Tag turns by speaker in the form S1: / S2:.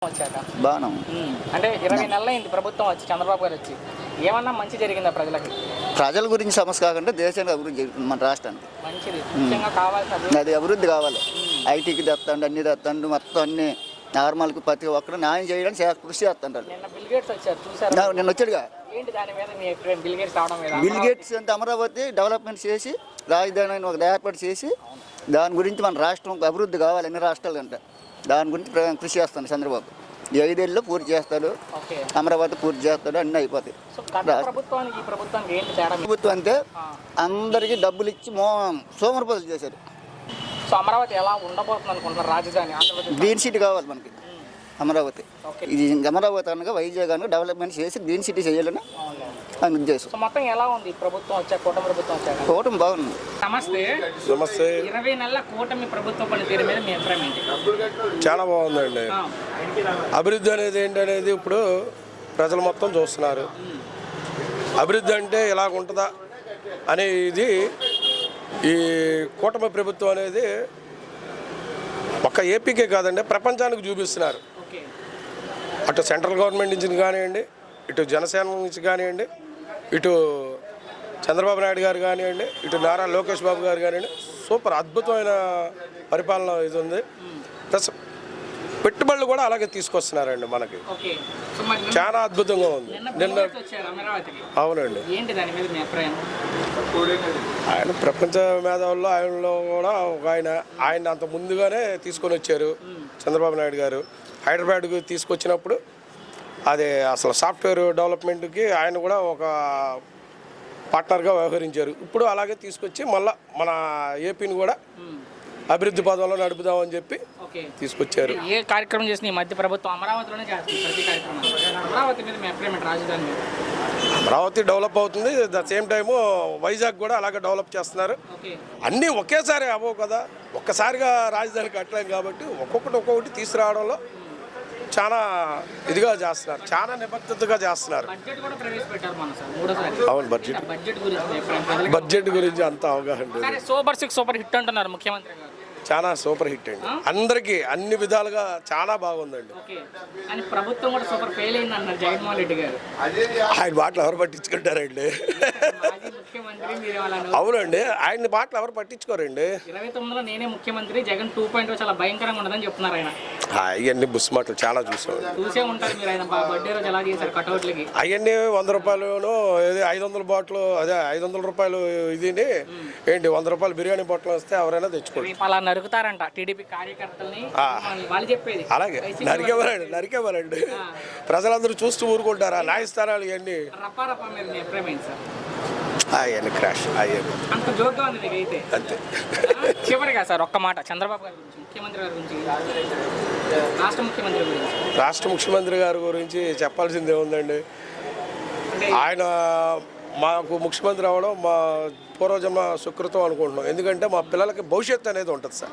S1: వచ్చాక
S2: బాగా
S1: అంటే 20 నెలలు అయింది ప్రభుత్వం వచ్చి, చంద్రబాబు గారు వచ్చి. ఏమన్నా మంచి జరిగిందా ప్రజలకి?
S2: ప్రజల గురించి సమస్య కాకుండా దేశానికి అభివృద్ధి జరుగుతుంది మన రాష్ట్రానికి.
S1: మంచిది, ముఖ్యంగా కావాల్సిన
S2: అది అభివృద్ధి కావాలి. ఐటీకి తెస్తాండు, అన్ని తెస్తాండు, మొత్తం అన్ని నార్మల్కి ప్రతి ఒక్కరు న్యాయం చేయడానికి కృషి చేస్తుంటారు.
S1: నిన్న బిల్ గేట్స్ వచ్చారు, చూసారు?
S2: నిన్న వచ్చాడుగా.
S1: ఏంటి దాని మీద మీ అభిప్రాయం? బిల్ గేట్స్ రావడం మీద?
S2: బిల్ గేట్స్ అంటే అమరావతి డెవలప్మెంట్ చేసి రాజధాని ఒక ఏర్పాటు చేసి దాని గురించి మన రాష్ట్రం అభివృద్ధి కావాలి. అన్ని రాష్ట్రాల కంటే దాని గురించి కృషి చేస్తాను చంద్రబాబు. ఈ 5 ఏళ్ళలో పూర్తి చేస్తాడు, అమరావతి పూర్తి చేస్తాడు, అన్నీ అయిపోతాయి. ప్రభుత్వం అంటే అందరికీ డబ్బులు ఇచ్చి సోమరపోతులు చేశారు.
S1: సో అమరావతి ఎలా ఉండబోతుంది అనుకుంటున్నారు? రాజధాని
S2: గ్రీన్ సిటీ కావాలి మనకి అమరావతి. ఇది అమరావతి అనగా వైజాగ్ అనగా డెవలప్మెంట్ చేసి గ్రీన్ సిటీ చేయాలని ఆయన ఉద్దేశం.
S1: మొత్తం ఎలా ఉంది ప్రభుత్వం వచ్చాక, కూటమి ప్రభుత్వం వచ్చాక?
S2: కూటమి బాగుంది.
S1: నమస్తే. 20 నెలల కూటమి ప్రభుత్వం పనితీరు మీద మీ అభిప్రాయం ఏంటి?
S3: చాలా బాగుందండి. అభివృద్ధి అనేది ఏంటనేది ఇప్పుడు ప్రజలు మొత్తం చూస్తున్నారు. అభివృద్ధి అంటే ఇలాగుంటుందా అనేది ఈ కూటమి ప్రభుత్వం అనేది ఒక్క ఏపీకే కాదండి, ప్రపంచానికి చూపిస్తున్నారు. అటు సెంట్రల్ గవర్నమెంట్ నుంచి కానివ్వండి, ఇటు జనసేన నుంచి కానివ్వండి, ఇటు చంద్రబాబు నాయుడు గారు కానివ్వండి, ఇటు నారా లోకేష్ బాబు గారు కానివ్వండి, సూపర్ అద్భుతమైన పరిపాలన ఇది ఉంది. ప్లస్ పెట్టుబడులు కూడా అలాగే తీసుకొస్తున్నారండి మనకి. చాలా అద్భుతంగా ఉంది. నిన్న అవునండి, ఆయన ప్రపంచ మేధావుల్లో ఆయనలో కూడా ఒక ఆయన అంత ముందుగానే తీసుకొని వచ్చారు చంద్రబాబు నాయుడు గారు. హైదరాబాద్కు తీసుకొచ్చినప్పుడు అదే అసలు సాఫ్ట్వేర్ డెవలప్మెంట్కి ఆయన కూడా ఒక పార్ట్నర్గా వ్యవహరించారు. ఇప్పుడు అలాగే తీసుకొచ్చి మళ్ళీ మన ఏపీని కూడా అభివృద్ధి పదంలో నడుపుదామని చెప్పి తీసుకొచ్చారు.
S1: ఏ కార్యక్రమం చేసిన ఈ మధ్య ప్రభుత్వం అమరావతిలోనే చేస్తుంది ప్రతి కార్యక్రమం. అమరావతి మీద మీ అభిప్రాయం? రాజధాని మీద
S3: అమరావతి డెవలప్ అవుతుంది, ద సేమ్ టైము వైజాగ్ కూడా అలాగే డెవలప్ చేస్తున్నారు. అన్నీ ఒకేసారి అవ్వవు కదా, ఒక్కసారిగా రాజధాని కట్టలేం కాబట్టి ఒక్కొక్కటి తీసుకురావడంలో చాలా ఇదిగా చేస్తున్నారు, చాలా నిబద్ధతగా చేస్తున్నారు. అవును, బడ్జెట్ గురించి అంత అవగాహన.
S1: సూపర్ 6 సూపర్ హిట్ అంటున్నారు ముఖ్యమంత్రి గారు.
S3: చాలా సూపర్ హిట్ అండి, అందరికీ అన్ని విధాలుగా చాలా బాగుందండి.
S1: ప్రభుత్వం కూడా సూపర్ ఫెయిల్ అయింది అన్నారు జగన్మోహన్ రెడ్డి గారు.
S3: ఆయన మాటలు ఎవరు పట్టించుకుంటారండి? అవునండి, ఆయన మాటలు ఎవరు పట్టించుకోరండి.
S1: 29లో నేనే ముఖ్యమంత్రి, జగన్ 2.0 చాలా భయంకరంగా ఉండదని చెప్తున్నారు ఆయన.
S3: అవన్నీ బుస్ మాటలు చాలా
S1: చూసే ఉంటారు మీరు. ఆయన బర్త్డే రోజు ఎలా చేశారు కటౌట్లకి.
S3: అవన్నీ 100 రూపాయలు, 500 బాటిల్, అదే 500 రూపాయలు ఇది ఏంటి 100 రూపాయలు బిర్యానీ బాటిల్ వస్తే ఎవరైనా తెచ్చుకోండి.
S1: అలా నరుకుతారంట టీడీపీ కార్యకర్తల్ని, వాళ్ళు చెప్పేది.
S3: అలాగే నరికేవారండి. ప్రజలందరూ చూస్తూ ఊరుకుంటారా? న్యాయస్థానాలు ఇవన్నీ అవన్నీ క్రాష్
S1: అంత జోక్గా ఉంది మీకు అయితే.
S3: అంతే.
S1: చివరిగా సార్ ఒక్క మాట చంద్రబాబు గారి గురించి, ముఖ్యమంత్రి గారి గురించి,
S3: రాష్ట్ర ముఖ్యమంత్రి గారి గురించి చెప్పాల్సిందే ఉందండి. ఆయన మాకు ముఖ్యమంత్రి అవ్వడం మా పూర్వజన్మ సుకృతం అనుకుంటున్నాం. ఎందుకంటే మా పిల్లలకి భవిష్యత్తు అనేది ఉంటుంది సార్.